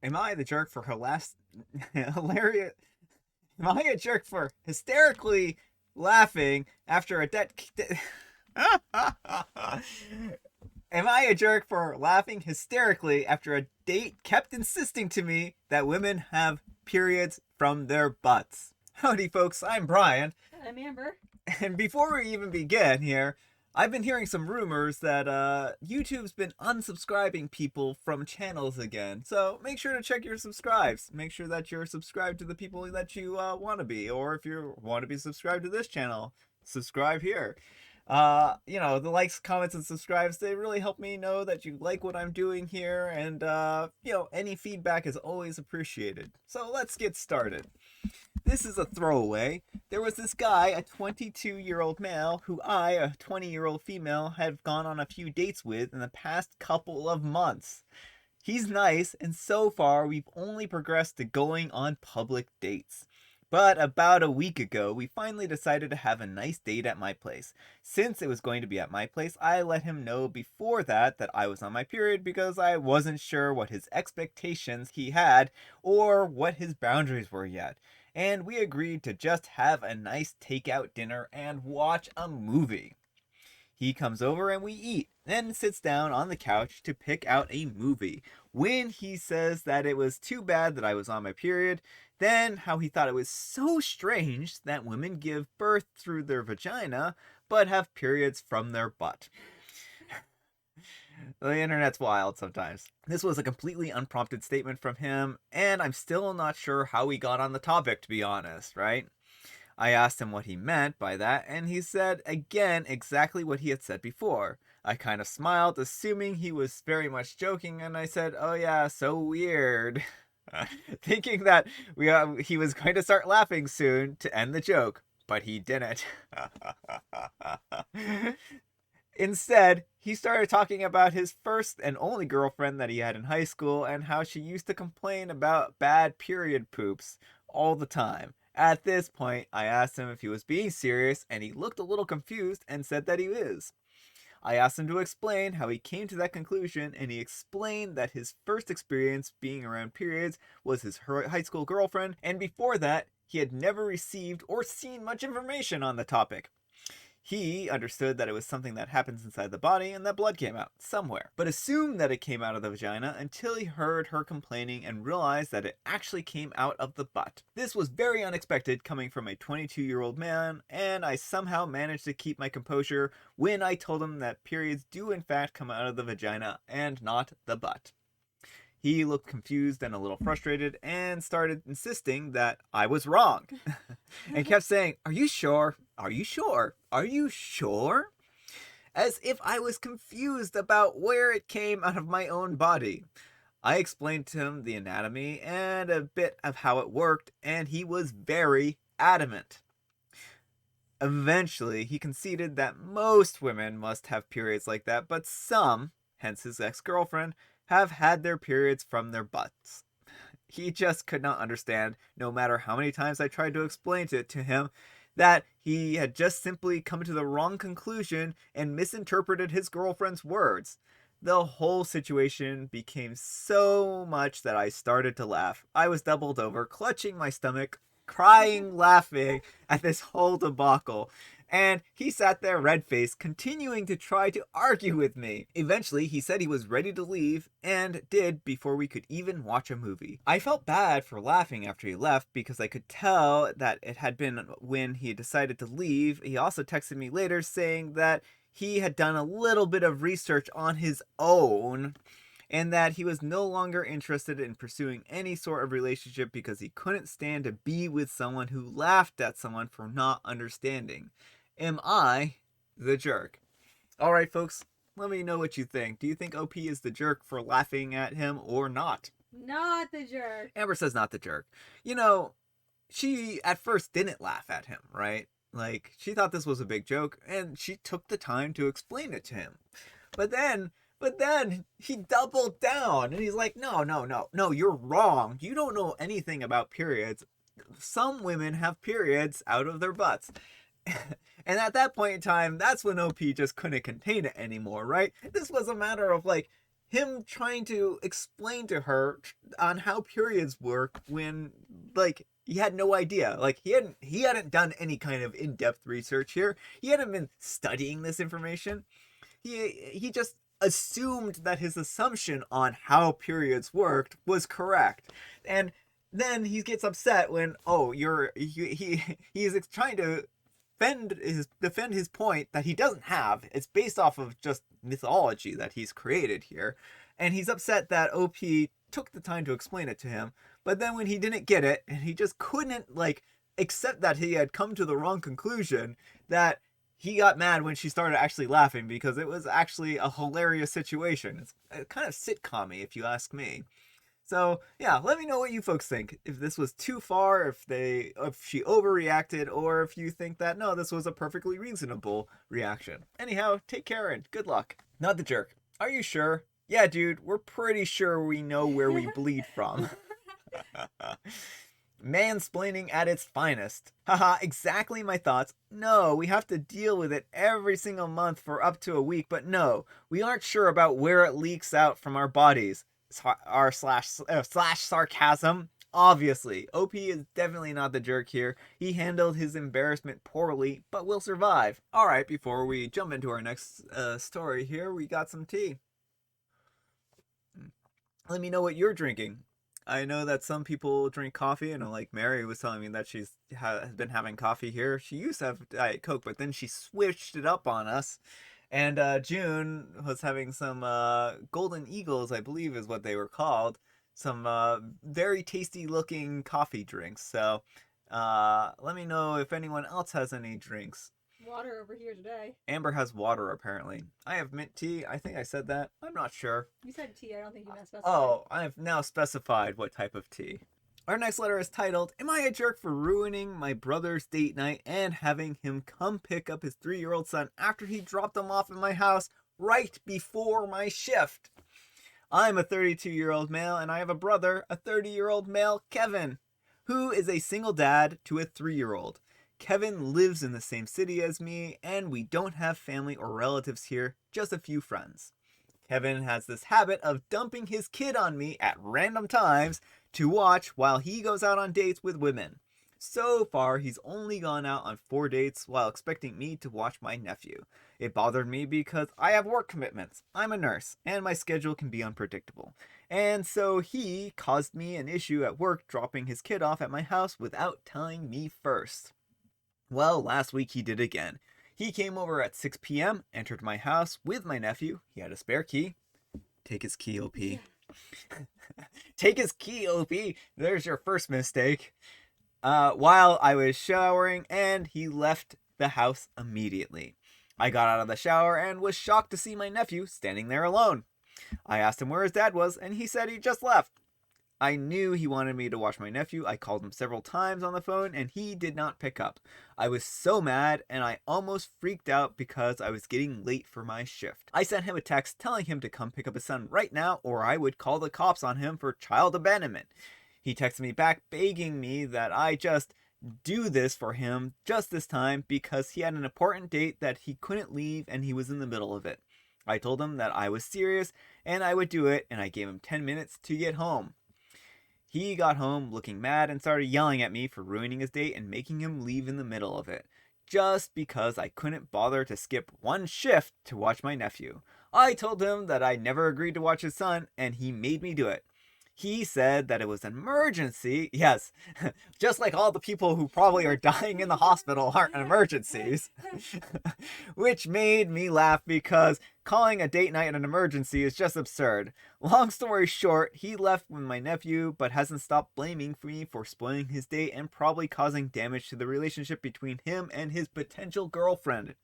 Am I the jerk for her last hilarious? Am I a jerk for hysterically laughing after a debt? Am I a jerk for laughing hysterically after a date kept insisting to me that women have periods from their butts? Howdy, folks. I'm Brian. I'm Amber. And before we even begin here, I've been hearing some rumors that YouTube's been unsubscribing people from channels again. So make sure to check your subscribes. Make sure that you're subscribed to the people that you want to be. Or if you want to be subscribed to this channel, subscribe here. The likes, comments, and subscribes, they really help me know that you like what I'm doing here. And, any feedback is always appreciated. So let's get started. This is a throwaway. There was this guy, a 22-year-old male, who I, a 20-year-old female, have gone on a few dates with in the past couple of months. He's nice, and so far we've only progressed to going on public dates. But about a week ago, we finally decided to have a nice date at my place. Since it was going to be at my place, I let him know before that I was on my period because I wasn't sure what his expectations he had or what his boundaries were yet. And we agreed to just have a nice takeout dinner and watch a movie. He comes over and we eat, then sits down on the couch to pick out a movie. When he says that it was too bad that I was on my period, then how he thought it was so strange that women give birth through their vagina but have periods from their butt. The internet's wild sometimes. This was a completely unprompted statement from him, and I'm still not sure how we got on the topic, to be honest, right? I asked him what he meant by that, and he said again exactly what he had said before. I kind of smiled, assuming he was very much joking, and I said, "Oh yeah, so weird." Thinking that he was going to start laughing soon to end the joke, but he didn't. Instead, he started talking about his first and only girlfriend that he had in high school and how she used to complain about bad period poops all the time. At this point, I asked him if he was being serious, and he looked a little confused and said that he is. I asked him to explain how he came to that conclusion, and he explained that his first experience being around periods was his high school girlfriend, and before that, he had never received or seen much information on the topic. He understood that it was something that happens inside the body and that blood came out somewhere, but assumed that it came out of the vagina until he heard her complaining and realized that it actually came out of the butt. This was very unexpected coming from a 22-year-old man, and I somehow managed to keep my composure when I told him that periods do in fact come out of the vagina and not the butt. He looked confused and a little frustrated and started insisting that I was wrong and kept saying, "Are you sure? Are you sure? Are you sure?" As if I was confused about where it came out of my own body. I explained to him the anatomy and a bit of how it worked, and he was very adamant. Eventually, he conceded that most women must have periods like that, but some, hence his ex girlfriend, have had their periods from their butts. He just could not understand, no matter how many times I tried to explain it to him, that he had just simply come to the wrong conclusion and misinterpreted his girlfriend's words. The whole situation became so much that I started to laugh. I was doubled over, clutching my stomach, crying, laughing at this whole debacle. And he sat there red-faced, continuing to try to argue with me. Eventually, he said he was ready to leave, and did before we could even watch a movie. I felt bad for laughing after he left because I could tell that it had been when he decided to leave. He also texted me later saying that he had done a little bit of research on his own and that he was no longer interested in pursuing any sort of relationship because he couldn't stand to be with someone who laughed at someone for not understanding. Am I the jerk? Alright, folks, let me know what you think. Do you think OP is the jerk for laughing at him or not? Not the jerk. Amber says not the jerk. She at first didn't laugh at him, right? Like, she thought this was a big joke, and she took the time to explain it to him. But then he doubled down, and he's like, no, you're wrong. You don't know anything about periods. Some women have periods out of their butts. And at that point in time, that's when OP just couldn't contain it anymore, right? This was a matter of like him trying to explain to her on how periods work when, like, he had no idea. Like, he hadn't done any kind of in-depth research here. He hadn't been studying this information. He just assumed that his assumption on how periods worked was correct. And then he gets upset when, oh, he's trying to defend his point that he doesn't have. It's based off of just mythology that he's created here, and he's upset that OP took the time to explain it to him. But then when he didn't get it, and he just couldn't like accept that he had come to the wrong conclusion, that he got mad when she started actually laughing because it was actually a hilarious situation. It's kind of sitcom-y, if you ask me. So yeah, let me know what you folks think. If this was too far, if she overreacted, or if you think that no, this was a perfectly reasonable reaction. Anyhow, take care and good luck. Not the jerk. Are you sure? Yeah, dude, we're pretty sure we know where we bleed from. Mansplaining at its finest. Haha, exactly my thoughts. No, we have to deal with it every single month for up to a week, but no, we aren't sure about where it leaks out from our bodies. R slash sarcasm. Obviously, OP is definitely not the jerk here. He handled his embarrassment poorly, but will survive. Alright, before we jump into our next story here, we got some tea. Let me know what you're drinking. I know that some people drink coffee, and like Mary was telling me that has been having coffee here. She used to have Diet Coke, but then she switched it up on us. And June was having some Golden Eagles, I believe is what they were called. Some very tasty looking coffee drinks. So let me know if anyone else has any drinks. Water over here today. Amber has water, apparently. I have mint tea. I think I said that. I'm not sure. You said tea. I don't think you meant specified. Oh, I have now specified what type of tea. Our next letter is titled, Am I a Jerk for Ruining My Brother's Date Night and Having Him Come Pick Up His 3-year-old Son After He Dropped Him Off at my house right before my shift? I'm a 32-year-old male, and I have a brother, a 30-year-old male, Kevin, who is a single dad to a 3-year-old. Kevin lives in the same city as me, and we don't have family or relatives here, just a few friends. Kevin has this habit of dumping his kid on me at random times to watch while he goes out on dates with women. So far, he's only gone out on 4 dates while expecting me to watch my nephew. It bothered me because I have work commitments. I'm a nurse, and my schedule can be unpredictable. And so he caused me an issue at work dropping his kid off at my house without telling me first. Well, last week he did again. He came over at 6 p.m., entered my house with my nephew. He had a spare key. Take his key, OP. Take his key, OP. There's your first mistake. While I was showering, and he left the house immediately. I got out of the shower and was shocked to see my nephew standing there alone. I asked him where his dad was, and he said he just left. I knew he wanted me to watch my nephew. I called him several times on the phone, and he did not pick up. I was so mad, and I almost freaked out because I was getting late for my shift. I sent him a text telling him to come pick up his son right now, or I would call the cops on him for child abandonment. He texted me back begging me that I just do this for him just this time because he had an important date that he couldn't leave and he was in the middle of it. I told him that I was serious and I would do it, and I gave him 10 minutes to get home. He got home looking mad and started yelling at me for ruining his date and making him leave in the middle of it, just because I couldn't bother to skip one shift to watch my nephew. I told him that I never agreed to watch his son, and he made me do it. He said that it was an emergency. Yes, just like all the people who probably are dying in the hospital aren't emergencies. Which made me laugh because calling a date night an emergency is just absurd. Long story short, he left with my nephew but hasn't stopped blaming me for spoiling his date and probably causing damage to the relationship between him and his potential girlfriend.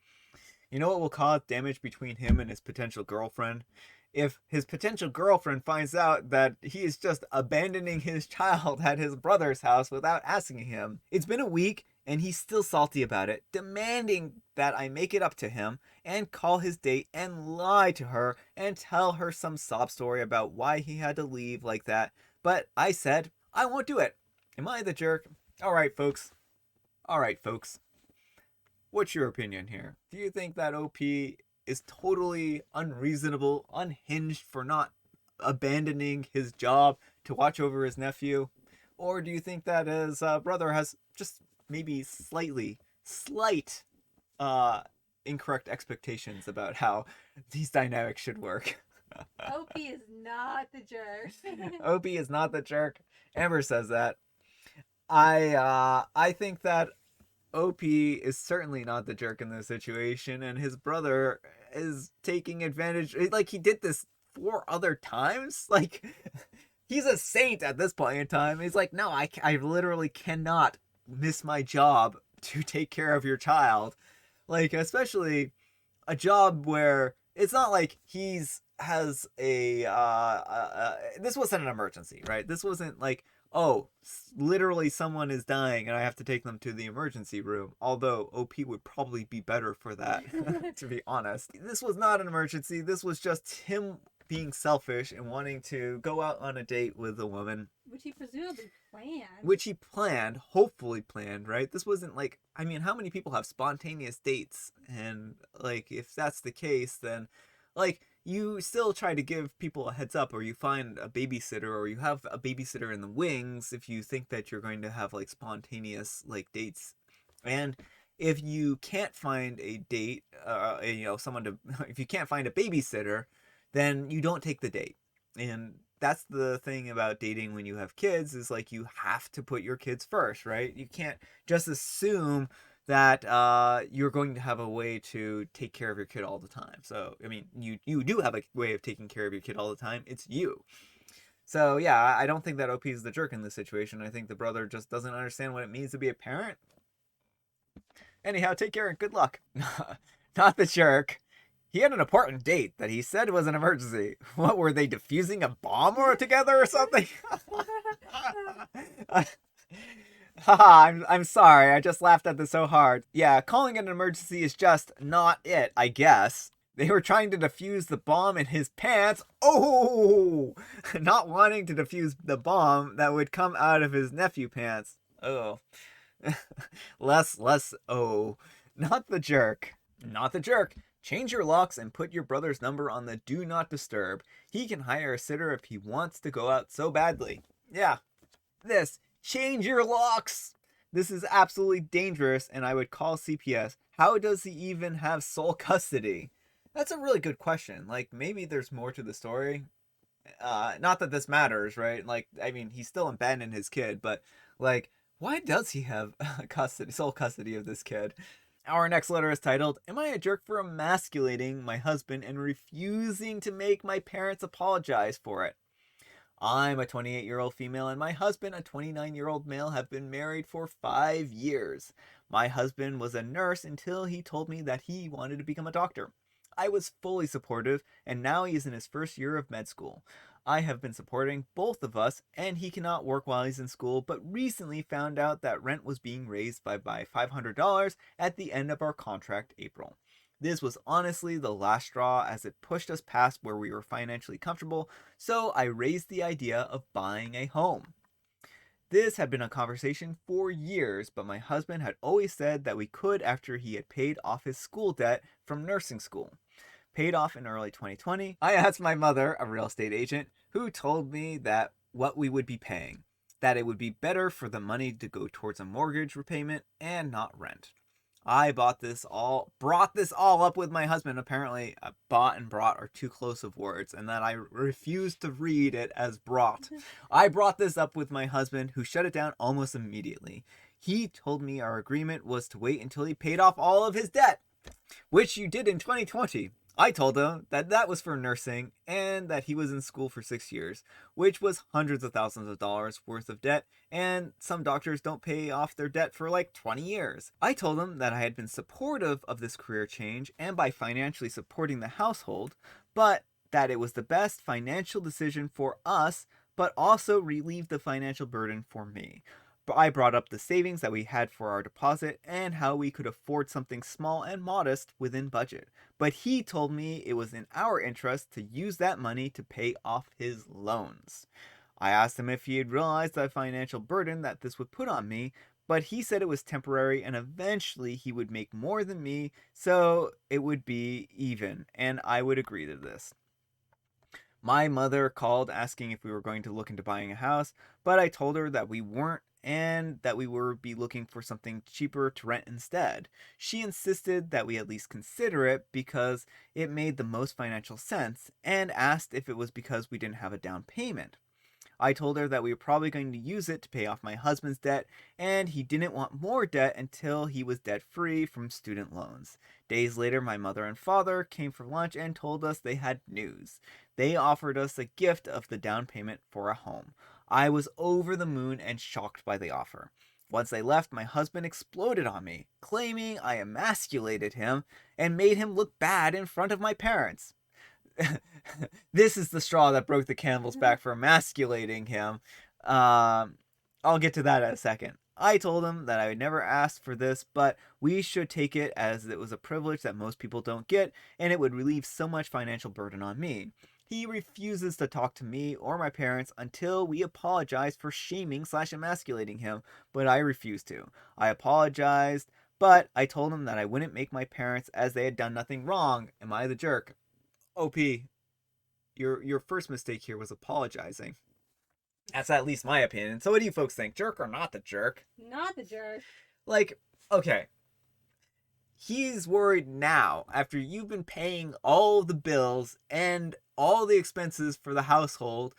You know what will cause damage between him and his potential girlfriend? If his potential girlfriend finds out that he is just abandoning his child at his brother's house without asking him. It's been a week and he's still salty about it, demanding that I make it up to him and call his date and lie to her and tell her some sob story about why he had to leave like that. But I said, I won't do it. Am I the jerk? Alright, folks. What's your opinion here? Do you think that OP is totally unreasonable, unhinged for not abandoning his job to watch over his nephew? Or do you think that his brother has just maybe slight, uh, incorrect expectations about how these dynamics should work? Opie is not the jerk. Opie is not the jerk. Amber says that. I think that OP is certainly not the jerk in this situation, and his brother is taking advantage. Like, he did this 4 other times. Like, he's a saint at this point in time. He's like, no, I literally cannot miss my job to take care of your child. Like, especially a job where it's not like he's has this wasn't an emergency, right? This wasn't like, oh, literally someone is dying and I have to take them to the emergency room. Although OP would probably be better for that, to be honest. This was not an emergency. This was just him being selfish and wanting to go out on a date with a woman. Which he presumably planned. Which he planned, hopefully planned, right? This wasn't like, I mean, how many people have spontaneous dates? And, like, if that's the case, then, like, you still try to give people a heads up, or you find a babysitter, or you have a babysitter in the wings if you think that you're going to have, like, spontaneous, like, dates. And if you can't find a date, someone to, if you can't find a babysitter, then you don't take the date. And that's the thing about dating when you have kids, is like, you have to put your kids first, right? You can't just assume that you're going to have a way to take care of your kid all the time. So, I mean, you do have a way of taking care of your kid all the time. It's you. So, yeah, I don't think that OP is the jerk in this situation. I think the brother just doesn't understand what it means to be a parent. Anyhow, take care and good luck. Not the jerk. He had an important date that he said was an emergency. What, were they defusing a bomb or together or something? Haha, I'm sorry. I just laughed at this so hard. Yeah, calling it an emergency is just not it, I guess. They were trying to defuse the bomb in his pants. Oh! Not wanting to defuse the bomb that would come out of his nephew pants. Oh. less, oh. Not the jerk. Not the jerk. Change your locks and put your brother's number on the do not disturb. He can hire a sitter if he wants to go out so badly. Yeah. This. Change your locks. This is absolutely dangerous, and I would call CPS. How does he even have sole custody? That's a really good question. Like, maybe there's more to the story. Not that this matters, right? Like, I mean, he's still abandoned his kid, but, like, why does he have sole custody of this kid? Our next letter is titled, Am I a jerk for emasculating my husband and refusing to make my parents apologize for it? I'm a 28-year-old female and my husband, a 29-year-old male, have been married for 5 years. My husband was a nurse until he told me that he wanted to become a doctor. I was fully supportive, and now he is in his first year of med school. I have been supporting both of us, and he cannot work while he's in school, but recently found out that rent was being raised by $500 at the end of our contract April. This was honestly the last straw, as it pushed us past where we were financially comfortable, so I raised the idea of buying a home. This had been a conversation for years, but my husband had always said that we could after he had paid off his school debt from nursing school. Paid off in early 2020, I asked my mother, a real estate agent, who told me that what we would be paying, that it would be better for the money to go towards a mortgage repayment and not rent. I brought this all up with my husband. Apparently, bought and brought are too close of words, and that I refused to read it as brought. I brought this up with my husband, who shut it down almost immediately. He told me our agreement was to wait until he paid off all of his debt, which you did in 2020. I told him that that was for nursing and that he was in school for 6 years, which was hundreds of thousands of dollars worth of debt, and some doctors don't pay off their debt for like 20 years. I told him that I had been supportive of this career change and by financially supporting the household, but that it was the best financial decision for us, but also relieved the financial burden for me. I brought up the savings that we had for our deposit and how we could afford something small and modest within budget. But he told me it was in our interest to use that money to pay off his loans. I asked him if he had realized the financial burden that this would put on me, but he said it was temporary and eventually he would make more than me, so it would be even, and I would agree to this. My mother called asking if we were going to look into buying a house, but I told her that we weren't and that we would be looking for something cheaper to rent instead. She insisted that we at least consider it because it made the most financial sense and asked if it was because we didn't have a down payment. I told her that we were probably going to use it to pay off my husband's debt, and he didn't want more debt until he was debt free from student loans. Days later, my mother and father came for lunch and told us they had news. They offered us a gift of the down payment for a home. I was over the moon and shocked by the offer. Once they left, my husband exploded on me, claiming I emasculated him and made him look bad in front of my parents. This is the straw that broke the camel's back for emasculating him. I'll get to that in a second. I told him that I would never ask for this, but we should take it as it was a privilege that most people don't get, and it would relieve so much financial burden on me. He refuses to talk to me or my parents until we apologize for shaming/emasculating him, but I refuse to. I apologized, but I told him that I wouldn't make my parents as they had done nothing wrong. Am I the jerk? OP, your first mistake here was apologizing. That's at least my opinion. So what do you folks think? Jerk or not the jerk? Not the jerk. Like, okay. He's worried now after you've been paying all the bills and all the expenses for the household.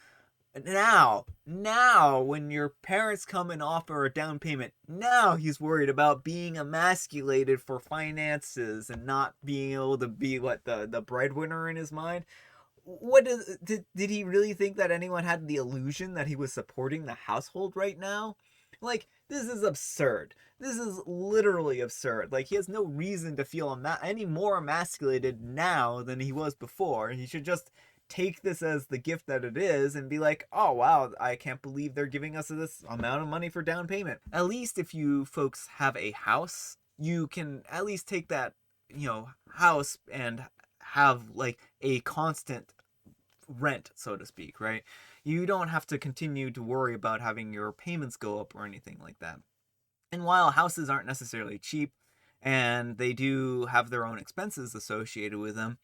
Now, when your parents come and offer a down payment, now he's worried about being emasculated for finances and not being able to be the breadwinner in his mind. Did he really think that anyone had the illusion that he was supporting the household right now? Like, this is absurd. This is literally absurd. Like, he has no reason to feel any more emasculated now than he was before. He should just take this as the gift that it is and be like, oh wow, I can't believe they're giving us this amount of money for down payment. At least if you folks have a house, you can at least take that, house and have like a constant rent, so to speak, right? You don't have to continue to worry about having your payments go up or anything like that. And while houses aren't necessarily cheap and they do have their own expenses associated with them,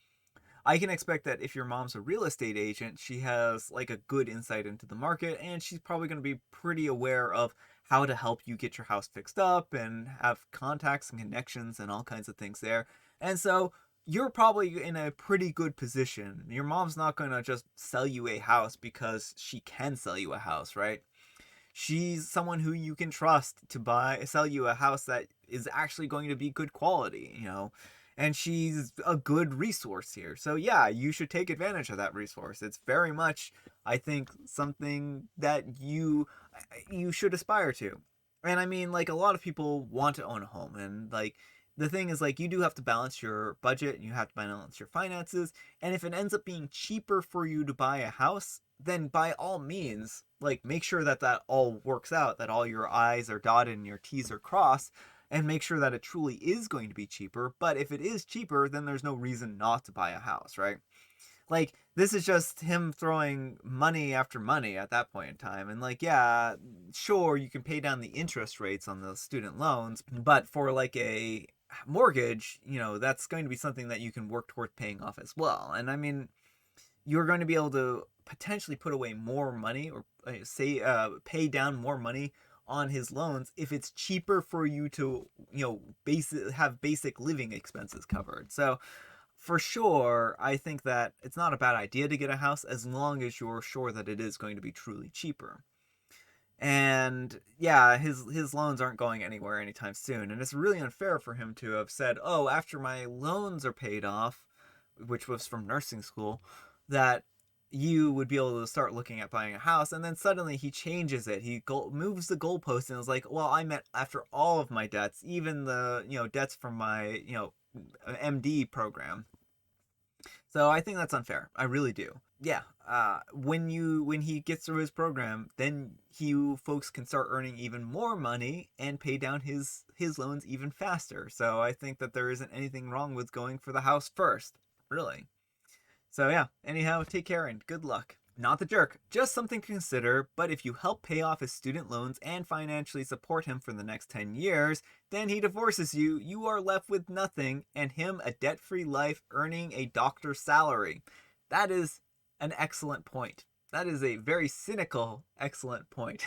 I can expect that if your mom's a real estate agent, she has like a good insight into the market and she's probably going to be pretty aware of how to help you get your house fixed up and have contacts and connections and all kinds of things there. And so you're probably in a pretty good position. Your mom's not going to just sell you a house because she can sell you a house, right? She's someone who you can trust to sell you a house that is actually going to be good quality, and she's a good resource here. So yeah, you should take advantage of that resource. It's very much, I think, something that you should aspire to. And I mean, like, a lot of people want to own a home, and like, the thing is, like, you do have to balance your budget and you have to balance your finances. And if it ends up being cheaper for you to buy a house, then by all means, like, make sure that all works out, that all your I's are dotted and your T's are crossed, and make sure that it truly is going to be cheaper. But if it is cheaper, then there's no reason not to buy a house, right? Like, this is just him throwing money after money at that point in time. And like, yeah, sure, you can pay down the interest rates on the student loans, but for like a mortgage, that's going to be something that you can work toward paying off as well. And I mean, you're going to be able to potentially put away more money or pay down more money on his loans if it's cheaper for you to, have basic living expenses covered. So for sure, I think that it's not a bad idea to get a house as long as you're sure that it is going to be truly cheaper. And yeah, his loans aren't going anywhere anytime soon. And it's really unfair for him to have said, oh, after my loans are paid off, which was from nursing school, that you would be able to start looking at buying a house. And then suddenly he changes it. He moves the goalpost and is like, well, I meant after all of my debts, even the, debts from my, MD program. So I think that's unfair. I really do. Yeah. When he gets through his program, then you folks can start earning even more money and pay down his loans even faster. So I think that there isn't anything wrong with going for the house first, really. So yeah. Anyhow, take care and good luck. Not the jerk, just something to consider, but if you help pay off his student loans and financially support him for the next 10 years, then he divorces you, you are left with nothing, and him a debt-free life earning a doctor's salary. That is an excellent point. That is a very cynical, excellent point.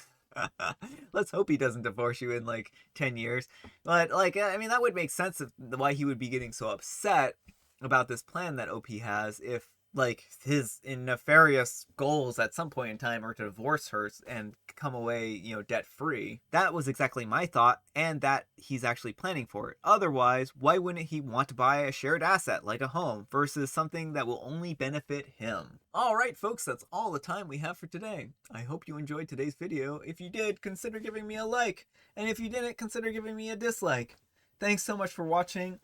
Let's hope he doesn't divorce you in like 10 years. But like, I mean, that would make sense of why he would be getting so upset about this plan that OP has if like his nefarious goals at some point in time are to divorce her and come away, debt free. That was exactly my thought, and that he's actually planning for it. Otherwise, why wouldn't he want to buy a shared asset like a home versus something that will only benefit him? All right, folks, that's all the time we have for today. I hope you enjoyed today's video. If you did, consider giving me a like, and if you didn't, consider giving me a dislike. Thanks so much for watching.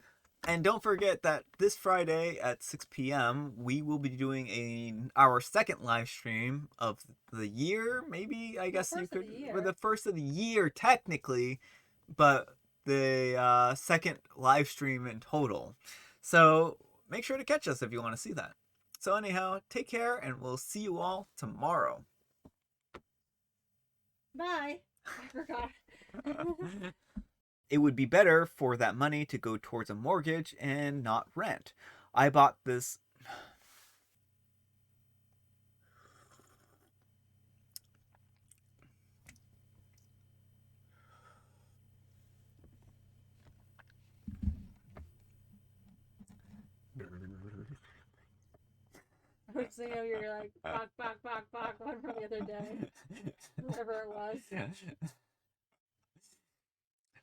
And don't forget that this Friday at 6 p.m. we will be doing our second live stream of the year, maybe, I guess you could, or the first of the year technically, but the second live stream in total. So make sure to catch us if you want to see that. So anyhow, take care, and we'll see you all tomorrow. Bye. I forgot. It would be better for that money to go towards a mortgage and not rent. I bought this. I was thinking of your like, bok, bok, bok, bok, one from the other day. Whatever it was. Yeah.